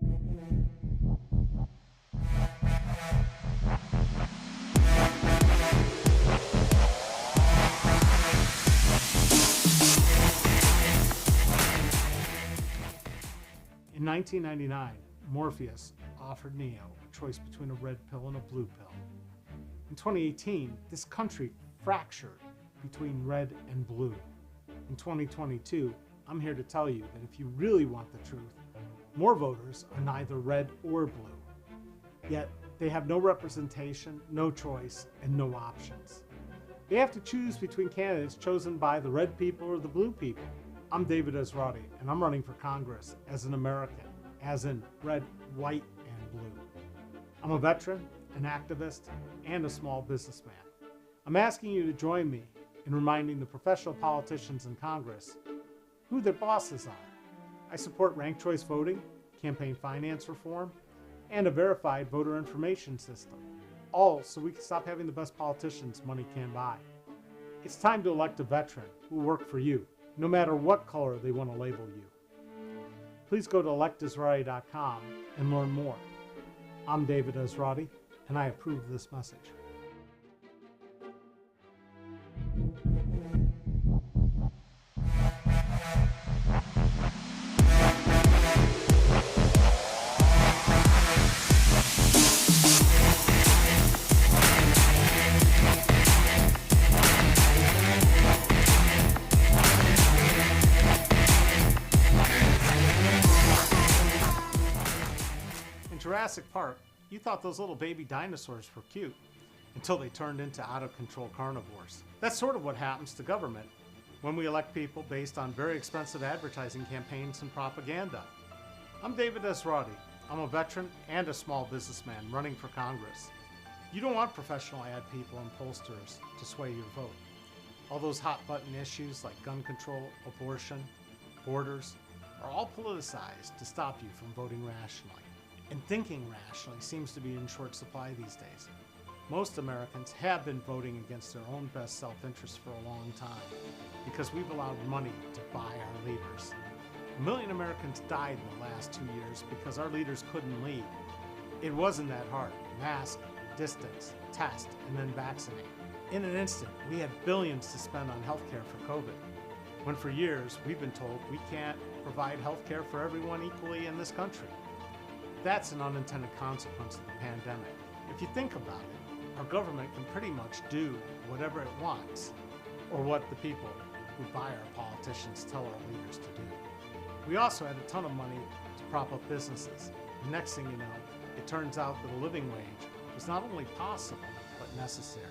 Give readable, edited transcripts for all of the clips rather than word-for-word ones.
In 1999, Morpheus offered Neo a choice between a red pill and a blue pill. In 2018, this country fractured between red and blue. In 2022, I'm here to tell you that if you really want the truth, more voters are neither red or blue. Yet, they have no representation, no choice, and no options. They have to choose between candidates chosen by the red people or the blue people. I'm David Esrati, and I'm running for Congress as an American, as in red, white, and blue. I'm a veteran, an activist, and a small businessman. I'm asking you to join me in reminding the professional politicians in Congress who their bosses are. I support ranked choice voting, campaign finance reform, and a verified voter information system, all so we can stop having the best politicians money can buy. It's time to elect a veteran who will work for you, no matter what color they want to label you. Please go to electesrati.com and learn more. I'm David Esrati, and I approve this message. In Jurassic Park, you thought those little baby dinosaurs were cute until they turned into out-of-control carnivores. That's sort of what happens to government when we elect people based on very expensive advertising campaigns and propaganda. I'm David Esrati. I'm a veteran and a small businessman running for Congress. You don't want professional ad people and pollsters to sway your vote. All those hot-button issues like gun control, abortion, borders are all politicized to stop you from voting rationally. And thinking rationally seems to be in short supply these days. Most Americans have been voting against their own best self-interest for a long time because we've allowed money to buy our leaders. 1 million Americans died in the last 2 years because our leaders couldn't lead. It wasn't that hard. Mask, distance, test, and then vaccinate. In an instant, we had billions to spend on healthcare for COVID, when for years we've been told we can't provide healthcare for everyone equally in this country. That's an unintended consequence of the pandemic. If you think about it, our government can pretty much do whatever it wants, or what the people who buy our politicians tell our leaders to do. We also had a ton of money to prop up businesses. The next thing you know, it turns out that a living wage was not only possible, but necessary.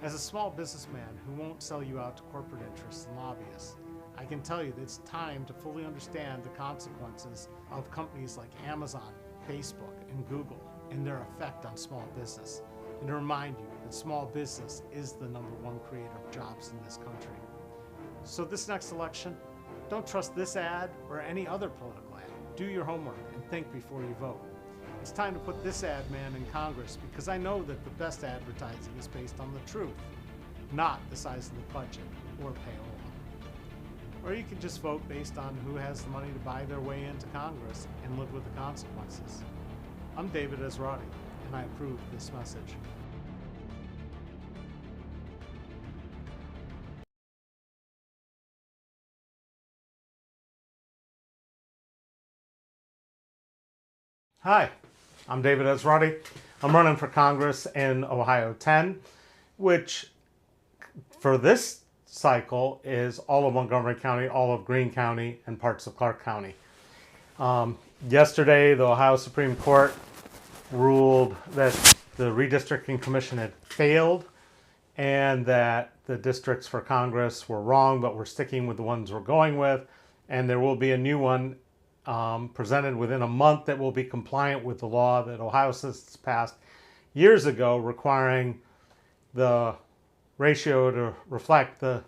As a small businessman who won't sell you out to corporate interests and lobbyists, I can tell you that it's time to fully understand the consequences of companies like Amazon, Facebook, and Google and their effect on small business, and to remind you that small business is the #1 creator of jobs in this country. So this next election, don't trust this ad or any other political ad. Do your homework and think before you vote. It's time to put this ad man in Congress because I know that the best advertising is based on the truth, not the size of the budget or payola. Or you can just vote based on who has the money to buy their way into Congress and live with the consequences. I'm David Esrati, and I approve this message. Hi, I'm David Esrati. I'm running for Congress in OH-10, which for this cycle is all of Montgomery County, all of Greene County, and parts of Clark County. Yesterday, the Ohio Supreme Court ruled that the redistricting commission had failed and that the districts for Congress were wrong, but we're sticking with the ones we're going with, and there will be a new one presented within a month that will be compliant with the law that Ohio citizens passed years ago, requiring the ratio to reflect the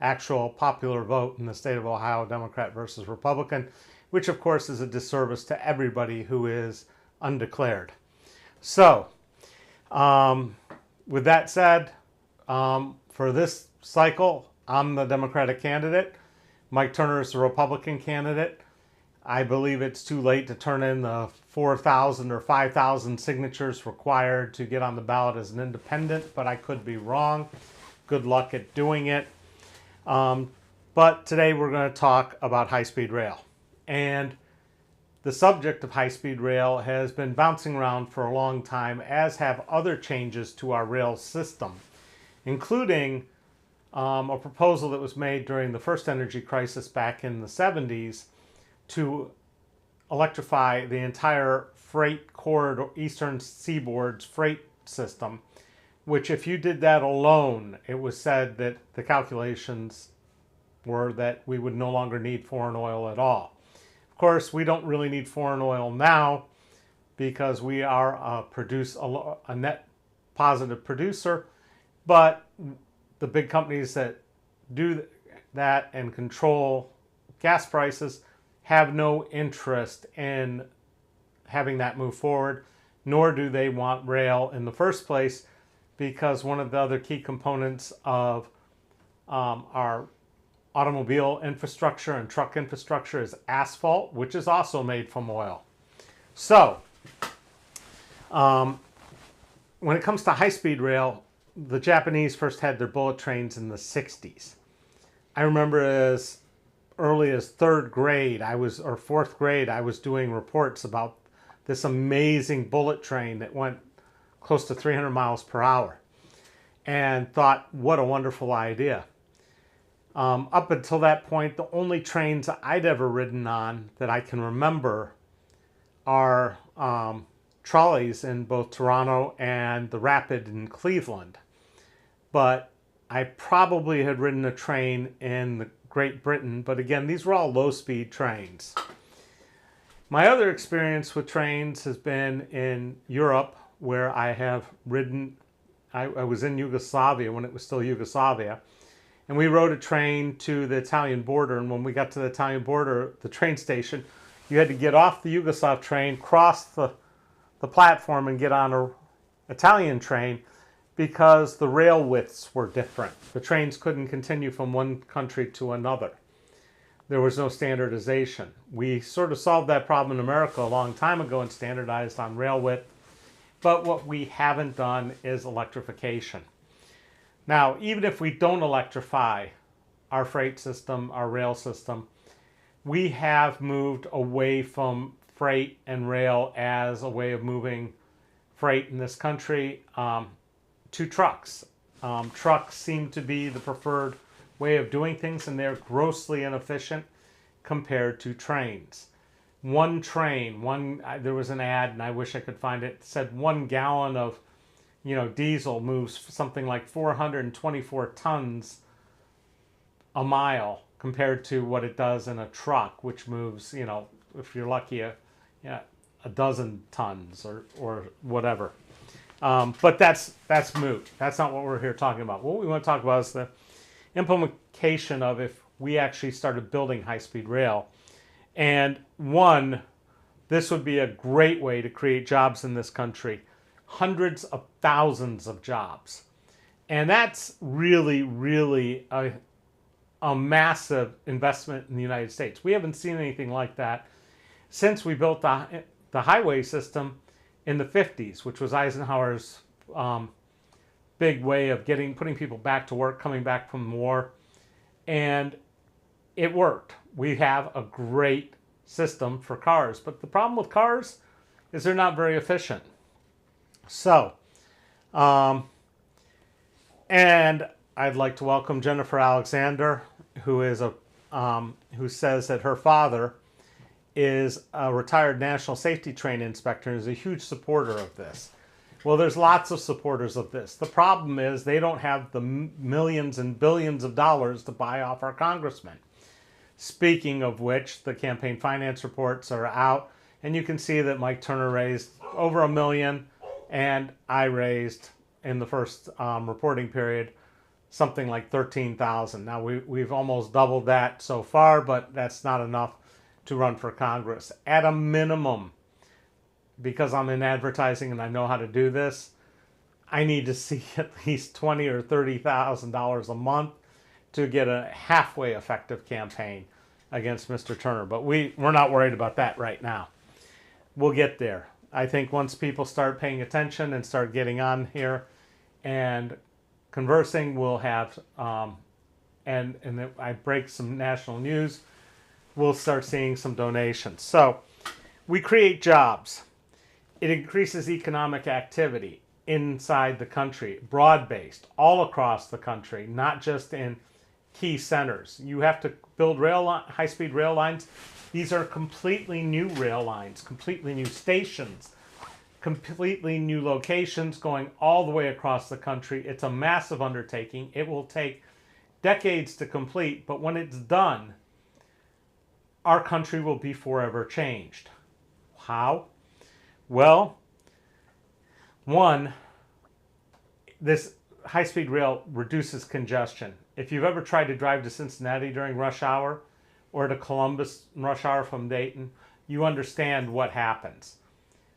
actual popular vote in the state of Ohio, Democrat versus Republican, which of course is a disservice to everybody who is undeclared. So, with that said, for this cycle, I'm the Democratic candidate. Mike Turner is the Republican candidate. I believe it's too late to turn in the 4,000 or 5,000 signatures required to get on the ballot as an independent, but I could be wrong. Good luck at doing it. But today we're going to talk about high-speed rail. And the subject of high-speed rail has been bouncing around for a long time, as have other changes to our rail system, including a proposal that was made during the first energy crisis back in the 70s to electrify the entire freight corridor, eastern seaboard's freight system, which if you did that alone, it was said that the calculations were that we would no longer need foreign oil at all. Of course, we don't really need foreign oil now because we are a net positive producer, but the big companies that do that and control gas prices have no interest in having that move forward, nor do they want rail in the first place, because one of the other key components of our automobile infrastructure and truck infrastructure is asphalt, which is also made from oil. So, when it comes to high-speed rail, the Japanese first had their bullet trains in the 60s. I remember as early as third grade, or fourth grade, I was doing reports about this amazing bullet train that went close to 300 miles per hour and thought, what a wonderful idea. Up until that point, the only trains I'd ever ridden on that I can remember are trolleys in both Toronto and the Rapid in Cleveland. But I probably had ridden a train in Great Britain, but again, these were all low-speed trains. My other experience with trains has been in Europe, where I have ridden. I was in Yugoslavia when it was still Yugoslavia, and we rode a train to the Italian border, and when we got to the Italian border, the train station, you had to get off the Yugoslav train, cross the platform, and get on an Italian train, because the rail widths were different. The trains couldn't continue from one country to another. There was no standardization. We sort of solved that problem in America a long time ago and standardized on rail width, but what we haven't done is electrification. Now, even if we don't electrify our freight system, our rail system, we have moved away from freight and rail as a way of moving freight in this country to trucks. Trucks seem to be the preferred way of doing things, and they're grossly inefficient compared to trains. One train, there was an ad, and I wish I could find it, said 1 gallon of diesel moves something like 424 tons a mile compared to what it does in a truck, which moves, if you're lucky, a dozen tons or whatever. But that's moot. That's not what we're here talking about. What we want to talk about is the implementation of if we actually started building high-speed rail. And one, this would be a great way to create jobs in this country. Hundreds of thousands of jobs. And that's really, really a massive investment in the United States. We haven't seen anything like that since we built the highway system in the 50s, which was Eisenhower's big way of putting people back to work, coming back from war. And it worked. We have a great system for cars. But the problem with cars is they're not very efficient. So, and I'd like to welcome Jennifer Alexander, who says that her father is a retired National Safety Train Inspector and is a huge supporter of this. Well, there's lots of supporters of this. The problem is they don't have the millions and billions of dollars to buy off our congressmen. Speaking of which, the campaign finance reports are out, and you can see that Mike Turner raised over $1 million, and I raised, in the first reporting period, something like $13,000. Now, we've almost doubled that so far, but that's not enough to run for Congress. At a minimum, because I'm in advertising and I know how to do this, I need to see at least $20,000 or $30,000 a month to get a halfway effective campaign. against Mr. Turner. But we're not worried about that right now. We'll get there. I think once people start paying attention and start getting on here and conversing, we'll have, and I break some national news, we'll start seeing some donations. So we create jobs. It increases economic activity inside the country, broad-based, all across the country, not just in key centers. You have to build high-speed rail lines. These are completely new rail lines, completely new stations, completely new locations going all the way across the country. It's a massive undertaking. It will take decades to complete, but when it's done, our country will be forever changed. How? Well, one, this high-speed rail reduces congestion. If you've ever tried to drive to Cincinnati during rush hour or to Columbus in rush hour from Dayton, you understand what happens.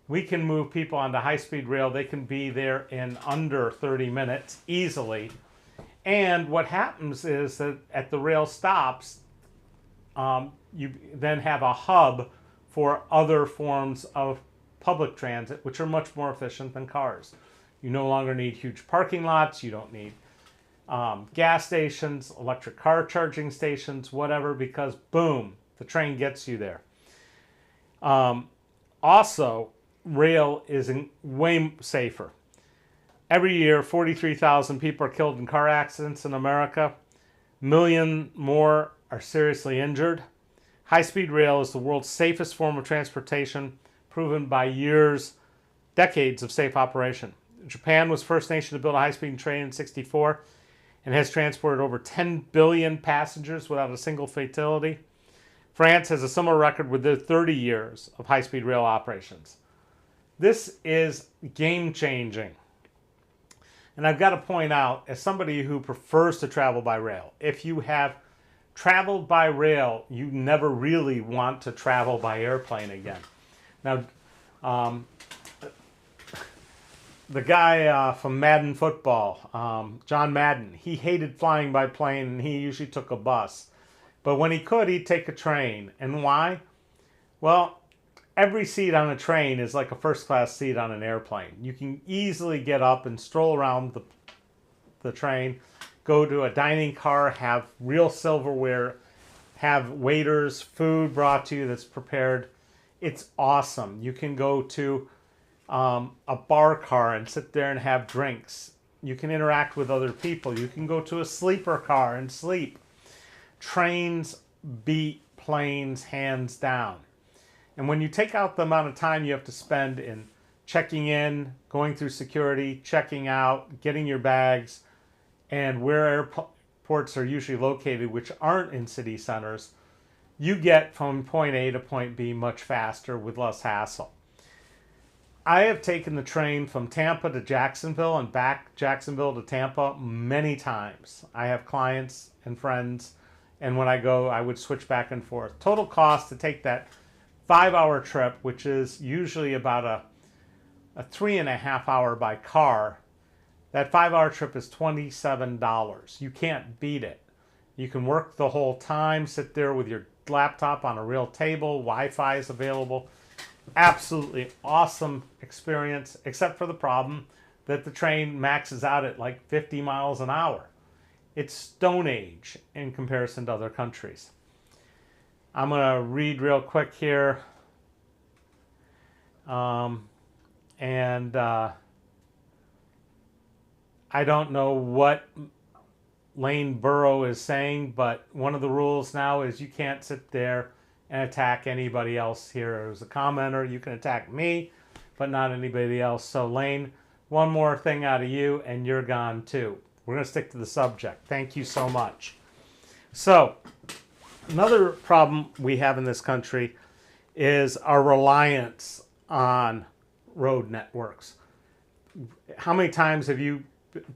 We can move people onto high-speed rail. They can be there in under 30 minutes easily. And what happens is that at the rail stops, you then have a hub for other forms of public transit, which are much more efficient than cars. You no longer need huge parking lots. You don't need gas stations, electric car charging stations, whatever, because boom, the train gets you there. Also, rail is way safer. Every year, 43,000 people are killed in car accidents in America. A million more are seriously injured. High-speed rail is the world's safest form of transportation, proven by decades of safe operation. Japan was the first nation to build a high-speed train in 1964 and has transported over 10 billion passengers without a single fatality. France has a similar record with their 30 years of high-speed rail operations. This is game-changing. And I've got to point out, as somebody who prefers to travel by rail, if you have traveled by rail, you never really want to travel by airplane again. Now, the guy from Madden football, John Madden, he hated flying by plane and he usually took a bus. But when he could, he'd take a train. And why? Well, every seat on a train is like a first-class seat on an airplane. You can easily get up and stroll around the train, go to a dining car, have real silverware, have waiters, food brought to you that's prepared. It's awesome. You can go to a bar car and sit there and have drinks. You can interact with other people. You can go to a sleeper car and sleep. Trains beat planes hands down. And when you take out the amount of time you have to spend in checking in, going through security, checking out, getting your bags, and where airports are usually located, which aren't in city centers, you get from point A to point B much faster with less hassle. I have taken the train from Tampa to Jacksonville and back Jacksonville to Tampa many times. I have clients and friends, and when I go, I would switch back and forth. Total cost to take that 5-hour trip, which is usually about a 3.5 hour by car, that 5-hour trip is $27. You can't beat it. You can work the whole time, sit there with your laptop on a real table, Wi-Fi is available. Absolutely awesome experience, except for the problem that the train maxes out at like 50 miles an hour. It's Stone Age in comparison to other countries. I'm going to read real quick here. I don't know what Lane Burrow is saying, but one of the rules now is you can't sit there and attack anybody else here. As a commenter, you can attack me, but not anybody else. So Lane, one more thing out of you and you're gone too. We're going to stick to the subject. Thank you so much. So, another problem we have in this country is our reliance on road networks. How many times have you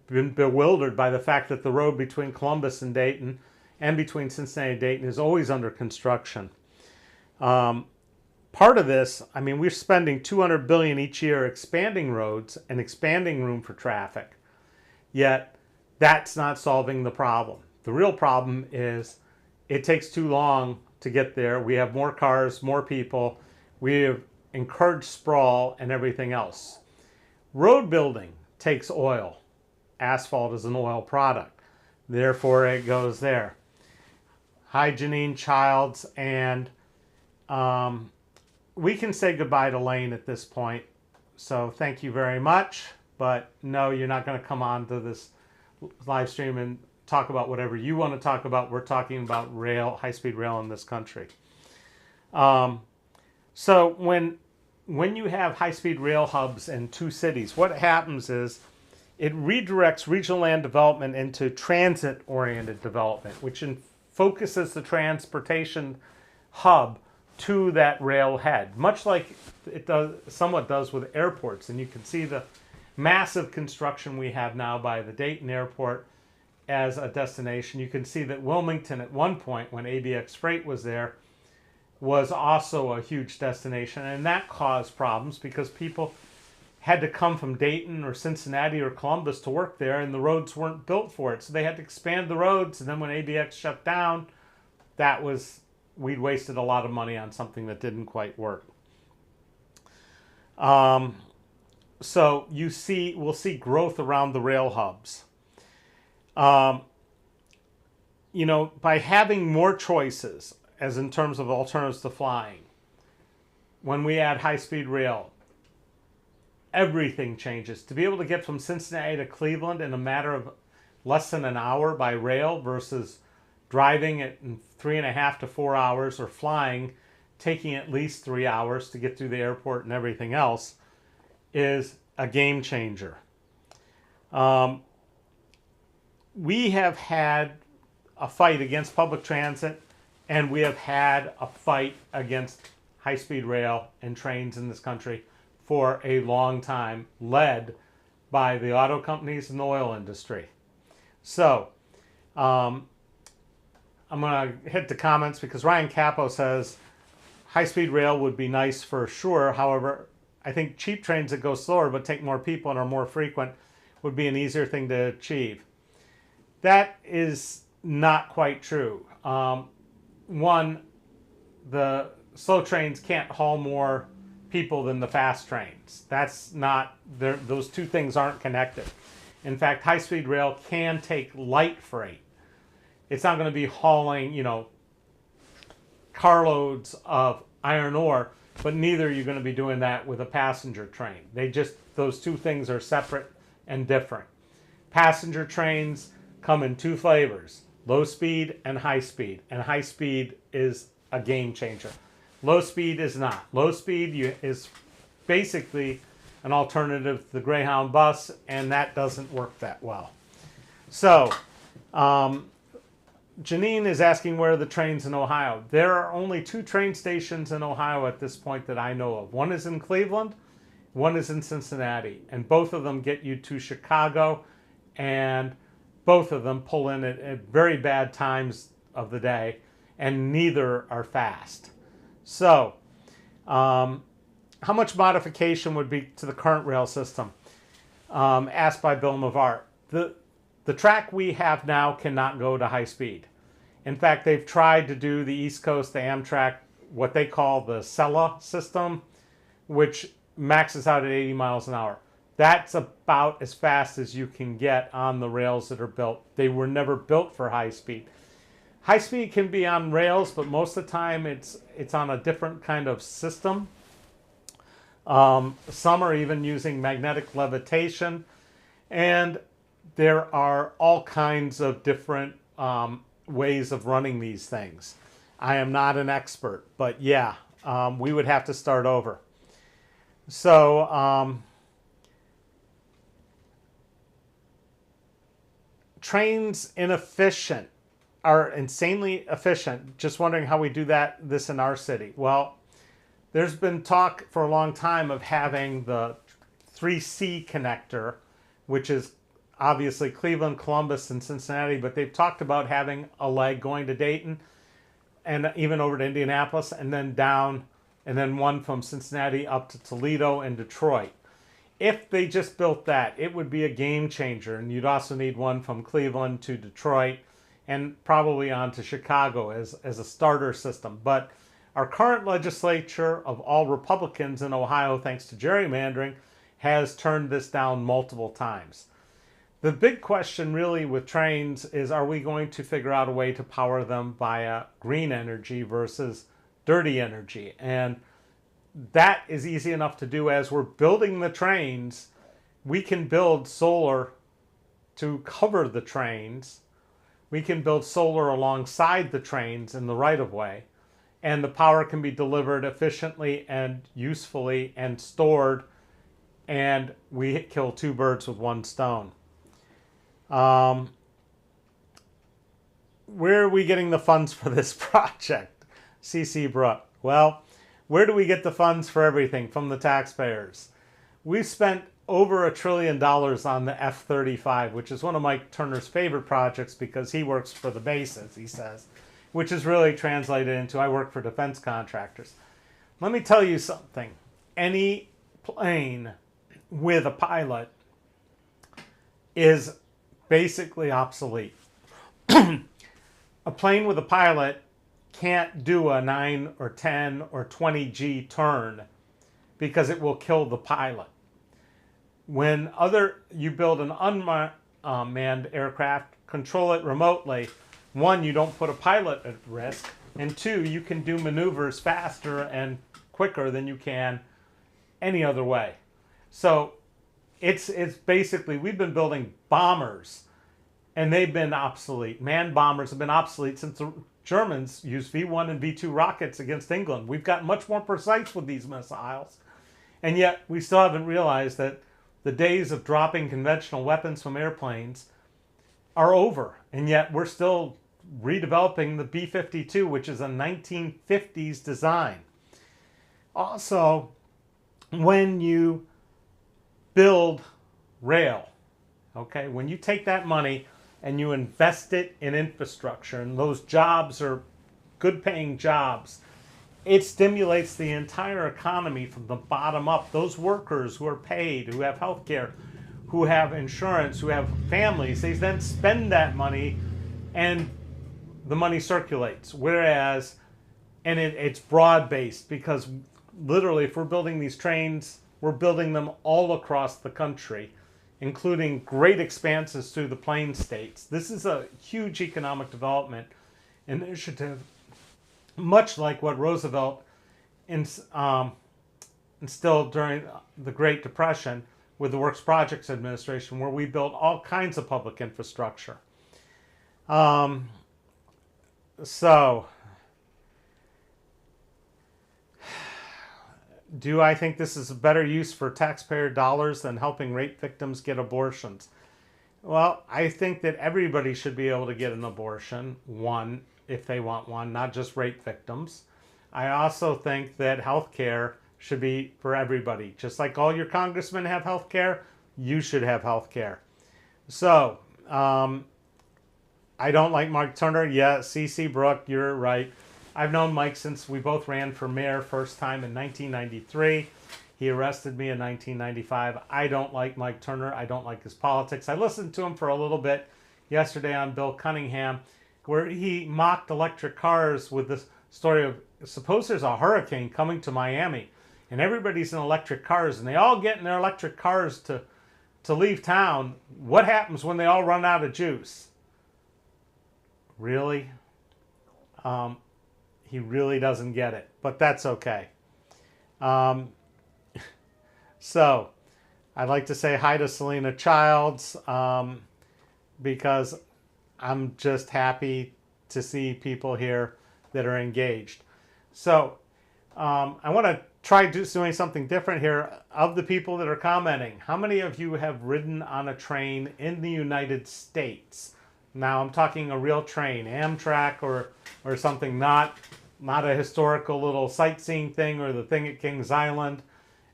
been bewildered by the fact that the road between Columbus and Dayton and between Cincinnati and Dayton is always under construction? Part of this, I mean, we're spending $200 billion each year expanding roads and expanding room for traffic, yet that's not solving the problem. The real problem is it takes too long to get there. We have more cars, more people. We have encouraged sprawl and everything else. Road building takes oil. Asphalt is an oil product. Therefore, it goes there. Hi, Janine Childs. And we can say goodbye to Lane at this point. So thank you very much. But no, you're not going to come on to this live stream and talk about whatever you want to talk about. We're talking about rail, high-speed rail in this country. So when you have high-speed rail hubs in two cities, what happens is it redirects regional land development into transit-oriented development, which focuses the transportation hub to that rail head, much like it somewhat does with airports. And you can see the massive construction we have now by the Dayton Airport as a destination. You can see that Wilmington at one point, when ABX Freight was there, was also a huge destination, and that caused problems because people had to come from Dayton or Cincinnati or Columbus to work there, and the roads weren't built for it. So they had to expand the roads, and then when ABX shut down, we'd wasted a lot of money on something that didn't quite work. So we'll see growth around the rail hubs. By having more choices, as in terms of alternatives to flying, when we add high-speed rail, everything changes. To be able to get from Cincinnati to Cleveland in a matter of less than an hour by rail versus driving it in 3.5 to 4 hours, or flying, taking at least 3 hours to get through the airport and everything else, is a game changer. We have had a fight against public transit, and we have had a fight against high-speed rail and trains in this country for a long time, led by the auto companies and the oil industry. So, I'm going to hit the comments because Ryan Capo says high-speed rail would be nice for sure. However, I think cheap trains that go slower but take more people and are more frequent would be an easier thing to achieve. That is not quite true. One, the slow trains can't haul more people than the fast trains. That's not, those two things aren't connected. In fact, high-speed rail can take light freight. It's not going to be hauling, carloads of iron ore, but neither are you going to be doing that with a passenger train. Those two things are separate and different. Passenger trains come in two flavors, low speed and high speed. And high speed is a game changer. Low speed is not. Low speed is basically an alternative to the Greyhound bus, and that doesn't work that well. So, Janine is asking where are the trains in Ohio. There are only 2 train stations in Ohio at this point that I know of. One is in Cleveland, one is in Cincinnati, and both of them get you to Chicago, and both of them pull in at very bad times of the day, and neither are fast. So, how much modification would be to the current rail system? Asked by Bill Mavar. The track we have now cannot go to high speed. In fact, they've tried to do the East Coast, the Amtrak, what they call the Sella system, which maxes out at 80 miles an hour. That's about as fast as you can get on the rails that are built. They were never built for high speed. High speed can be on rails, but most of the time it's on a different kind of system. Some are even using magnetic levitation, and there are all kinds of different ways of running these things. I am not an expert, but yeah, we would have to start over. So, trains are insanely efficient. Just wondering how we do this in our city. Well, there's been talk for a long time of having the 3C connector, which is obviously Cleveland, Columbus, and Cincinnati, but they've talked about having a leg going to Dayton and even over to Indianapolis, and then down, and then one from Cincinnati up to Toledo and Detroit. If they just built that, it would be a game changer, and you'd also need one from Cleveland to Detroit and probably on to Chicago as a starter system. But our current legislature of all Republicans in Ohio, thanks to gerrymandering, has turned this down multiple times. The big question really with trains is, are we going to figure out a way to power them via green energy versus dirty energy? And that is easy enough to do. As we're building the trains, we can build solar to cover the trains. We can build solar alongside the trains in the right-of-way, and the power can be delivered efficiently and usefully and stored, and we kill two birds with one stone. Where are we getting the funds for this project? CC Brook. Well, where do we get the funds for everything? From the taxpayers. We've spent over $1 trillion on the F-35, which is one of Mike Turner's favorite projects because he works for the bases, he says, which is really translated into, I work for defense contractors. Let me tell you something. Any plane with a pilot is basically obsolete. A plane with a pilot can't do a 9 or 10 or 20 G turn because it will kill the pilot. When you build an unmanned aircraft, control it remotely, one, you don't put a pilot at risk, and two, you can do maneuvers faster and quicker than you can any other way. So it's basically, we've been building bombers and they've been obsolete. Manned bombers have been obsolete since the Germans used V1 and V2 rockets against England. We've gotten much more precise with these missiles, and yet we still haven't realized that the days of dropping conventional weapons from airplanes are over, and yet we're still redeveloping the B-52, which is a 1950s design. Also, when you build rail, okay, when you take that money and you invest it in infrastructure, and those jobs are good-paying jobs, it stimulates the entire economy from the bottom up. Those workers who are paid, who have health care, who have insurance, who have families, they then spend that money and the money circulates. Whereas, and it's broad-based, because literally if we're building these trains, we're building them all across the country, including great expanses through the plain states. This is a huge economic development initiative, much like what Roosevelt instilled during the Great Depression with the Works Projects Administration, where we built all kinds of public infrastructure. So, do I think this is a better use for taxpayer dollars than helping rape victims get abortions? Well, I think that everybody should be able to get an abortion, one, if they want one, not just rape victims. I also think that health care should be for everybody. Just like all your congressmen have health care, you should have health care. So, I don't like Mike Turner. Yeah, CC Brook, you're right. I've known Mike since we both ran for mayor first time in 1993. He arrested me in 1995. I don't like Mike Turner. I don't like his politics. I listened to him for a little bit yesterday on Bill Cunningham, where he mocked electric cars with this story of, suppose there's a hurricane coming to Miami and everybody's in electric cars and they all get in their electric cars to leave town. What happens when they all run out of juice? Really? He really doesn't get it, but that's okay. So, I'd like to say hi to Selena Childs, because I'm just happy to see people here that are engaged. So, I want to try doing something different here. Of the people that are commenting, how many of you have ridden on a train in the United States? Now, I'm talking a real train, Amtrak or something, not a historical little sightseeing thing or the thing at Kings Island.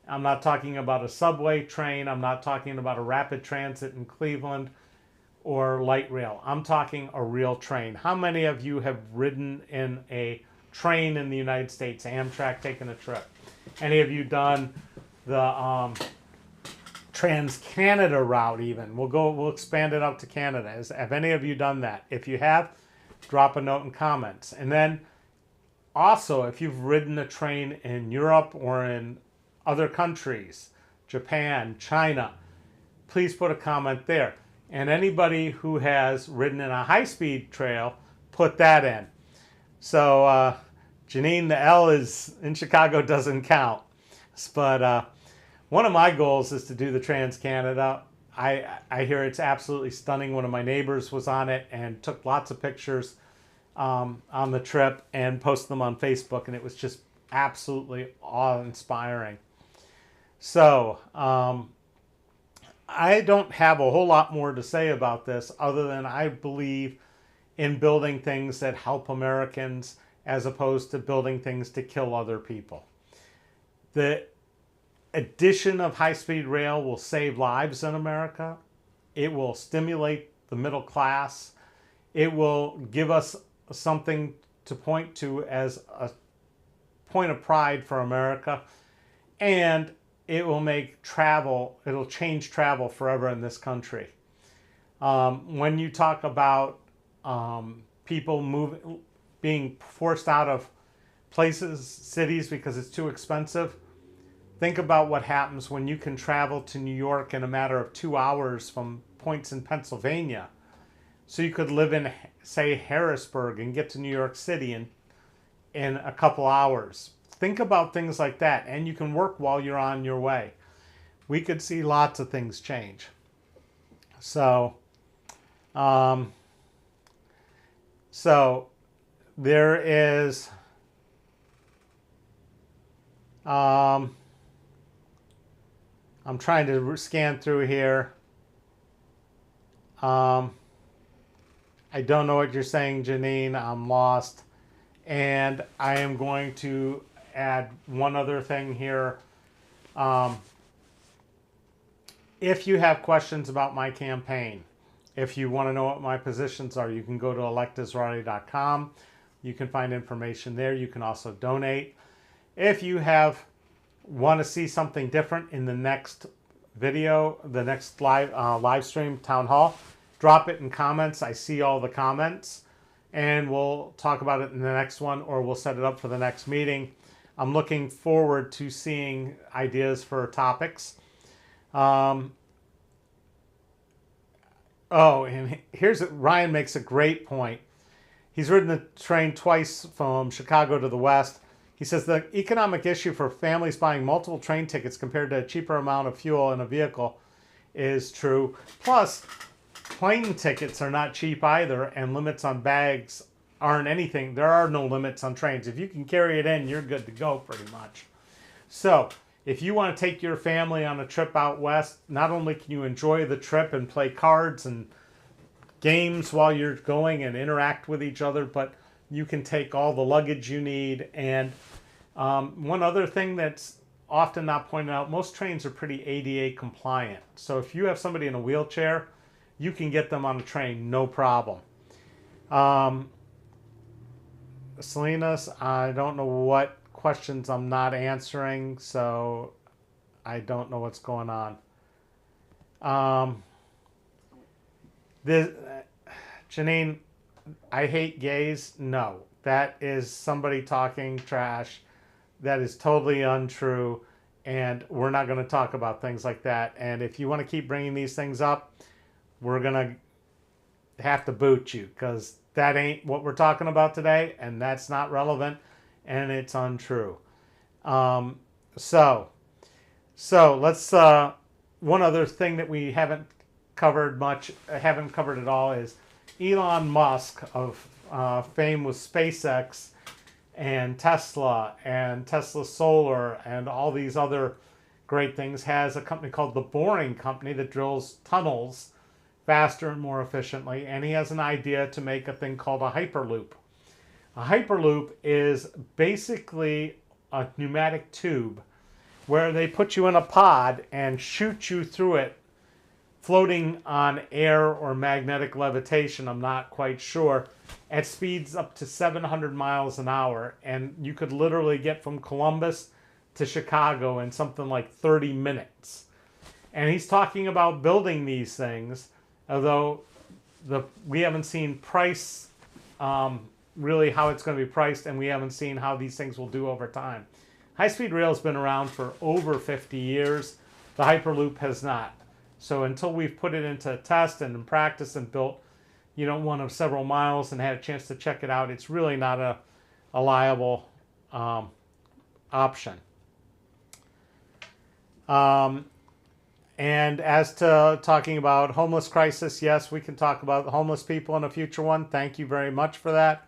I'm not talking about a subway train. I'm not talking about a rapid transit in Cleveland or light rail. I'm talking a real train. How many of you have ridden in a train in the United States, Amtrak, taken a trip? Any of you done the Trans-Canada route even? We'll expand it out to Canada. Have any of you done that? If you have, drop a note in comments. And then also, if you've ridden a train in Europe or in other countries, Japan, China, please put a comment there. And anybody who has ridden in a high-speed trail, put that in. So, Janine, the L is in Chicago doesn't count. But one of my goals is to do the Trans-Canada. I hear it's absolutely stunning. One of my neighbors was on it and took lots of pictures on the trip and posted them on Facebook, and it was just absolutely awe-inspiring. So, I don't have a whole lot more to say about this other than I believe in building things that help Americans as opposed to building things to kill other people. The addition of high-speed rail will save lives in America. It will stimulate the middle class. It will give us something to point to as a point of pride for America. And it will make travel, it'll change travel forever in this country. When you talk about people being forced out of places, cities, because it's too expensive, think about what happens when you can travel to New York in a matter of 2 hours from points in Pennsylvania. So you could live in, say, Harrisburg and get to New York City in a couple hours. Think about things like that, and you can work while you're on your way. We could see lots of things change. So, there is, I'm trying to scan through here. I don't know what you're saying, Janine. I'm lost. And I am going to add one other thing here. If you have questions about my campaign, if you want to know what my positions are, you can go to electesrati.com. You can find information there. You can also donate. If you want to see something different in the next video, the next live stream town hall, drop it in comments. I see all the comments, and we'll talk about it in the next one, or we'll set it up for the next meeting. I'm looking forward to seeing ideas for topics. And Ryan makes a great point. He's ridden the train twice from Chicago to the West. He says the economic issue for families buying multiple train tickets compared to a cheaper amount of fuel in a vehicle is true. Plus, plane tickets are not cheap either, and limits on bags aren't anything. There are no limits on trains. If you can carry it in, you're good to go pretty much. So, if you want to take your family on a trip out west, not only can you enjoy the trip and play cards and games while you're going and interact with each other, but you can take all the luggage you need. And one other thing that's often not pointed out, most trains are pretty ADA compliant. So if you have somebody in a wheelchair, you can get them on a train, no problem. Salinas, I don't know what questions I'm not answering, so I don't know what's going on. Janine, I hate gays. No, that is somebody talking trash. That is totally untrue, and we're not going to talk about things like that. And if you want to keep bringing these things up, we're going to have to boot you, because that ain't what we're talking about today, and that's not relevant, and it's untrue. So let's, one other thing that we haven't covered at all is Elon Musk of fame with SpaceX and Tesla Solar and all these other great things, has a company called The Boring Company that drills tunnels faster and more efficiently, and he has an idea to make a thing called a Hyperloop. A Hyperloop is basically a pneumatic tube where they put you in a pod and shoot you through it, floating on air or magnetic levitation, I'm not quite sure, at speeds up to 700 miles an hour. And you could literally get from Columbus to Chicago in something like 30 minutes. And he's talking about building these things, although we haven't seen price really how it's going to be priced, and we haven't seen how these things will do over time. High-speed rail has been around for over 50 years. The Hyperloop has not. So until we've put it into test and in practice and built, one of several miles and had a chance to check it out, it's really not a liable option. And as to talking about homeless crisis, yes, we can talk about homeless people in a future one. Thank you very much for that.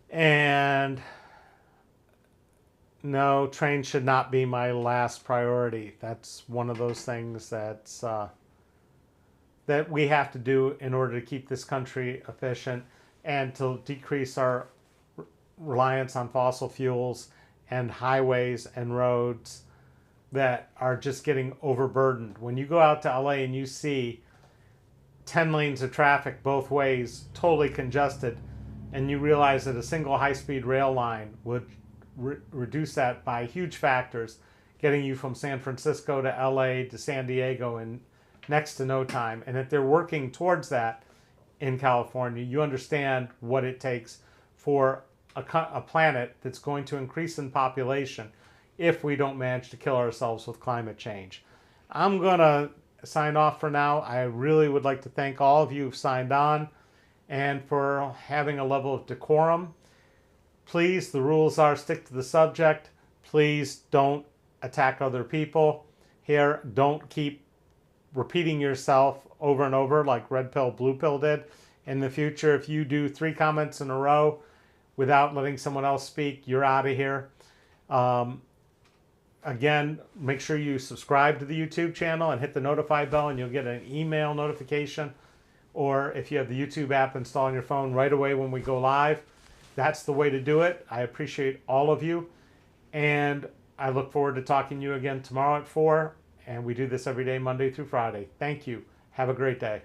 And no, train should not be my last priority. That's one of those things that's that we have to do in order to keep this country efficient and to decrease our reliance on fossil fuels and highways and roads that are just getting overburdened. When you go out to LA and you see 10 lanes of traffic both ways, totally congested, and you realize that a single high-speed rail line would reduce that by huge factors, getting you from San Francisco to LA to San Diego in next to no time, and if they're working towards that in California, you understand what it takes for a planet that's going to increase in population if we don't manage to kill ourselves with climate change. I'm going to sign off for now. I really would like to thank all of you who've signed on and for having a level of decorum. Please, the rules are stick to the subject. Please don't attack other people here. Don't keep repeating yourself over and over like Red Pill, Blue Pill did. In the future, if you do 3 comments in a row without letting someone else speak, you're out of here. Again, make sure you subscribe to the YouTube channel and hit the notify bell, and you'll get an email notification. Or if you have the YouTube app installed on your phone right away when we go live, that's the way to do it. I appreciate all of you. And I look forward to talking to you again tomorrow at 4. And we do this every day, Monday through Friday. Thank you. Have a great day.